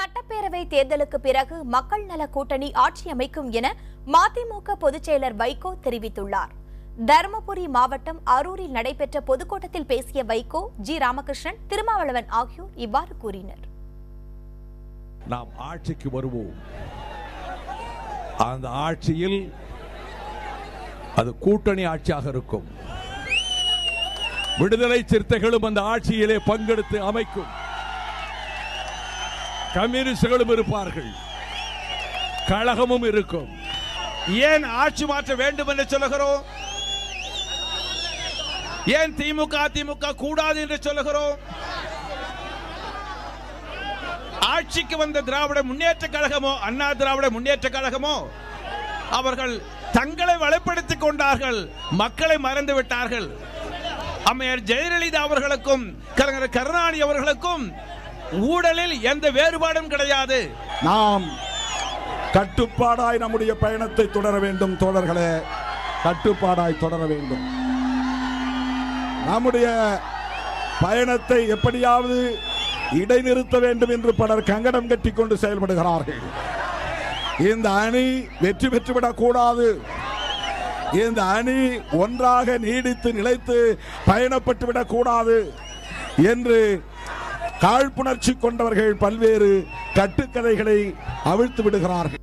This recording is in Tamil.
சட்டப்பேரவை தேர்தலுக்கு பிறகு மக்கள் நல கூட்டணி ஆட்சி அமைக்கும் என மதிமுக பொதுச் செயலர் வைகோ தெரிவித்துள்ளார். தருமபுரி மாவட்டம் அரூரில் நடைபெற்ற பொதுக்கூட்டத்தில் பேசிய வைகோ, ஜி. ராமகிருஷ்ணன், திருமாவளவன் ஆகியோர் இவ்வாறு கூறினர். நாம் ஆட்சிக்கு வருவோம். அந்த ஆட்சியில் அது கூட்டணி ஆட்சியாக இருக்கும். விடுதலை சிறுத்தைகளும் அந்த ஆட்சியிலே பங்கெடுத்து அமைக்கும். கம்யூனிஸ்டுகளும் இருப்பார்கள், கழகமும் இருக்கும். ஏன் ஆட்சி மாற்ற வேண்டும் என்று சொல்லுகிறோம்? ஏன் திமுக அதிமுக கூடாது என்று சொல்லுகிறோம்? ஆட்சிக்கு வந்த திராவிட முன்னேற்ற கழகமோ அண்ணா திராவிட முன்னேற்ற கழகமோ அவர்கள் தங்களை வலுப்படுத்திக் கொண்டார்கள், மக்களை மறந்து விட்டார்கள். அம்மையார் ஜெயலலிதா அவர்களுக்கும் கலைஞர் கருணாநிதி அவர்களுக்கும் ஊழலில் எந்த வேறுபாடும் கிடையாது. நாம் கட்டுப்பாடாய் நம்முடைய பயணத்தை தொடர வேண்டும். தோழர்களே, கட்டுப்பாடாய் தொடர வேண்டும். நம்முடைய பயணத்தை எப்படியாவது இடைநிறுத்த வேண்டும் என்று பலர் கங்கணம் கட்டிக் கொண்டு செயல்படுகிறார்கள். இந்த அணி வெற்றி பெற்றுவிடக் கூடாது. இந்த அணி ஒன்றாக நீடித்து நிலைத்து பயணப்பட்டு விடக் கூடாது என்று காழ்ப்புணர்ச்சி கொண்டவர்கள் பல்வேறு கட்டுக்கதைகளை அவிழ்த்து விடுகிறார்கள்.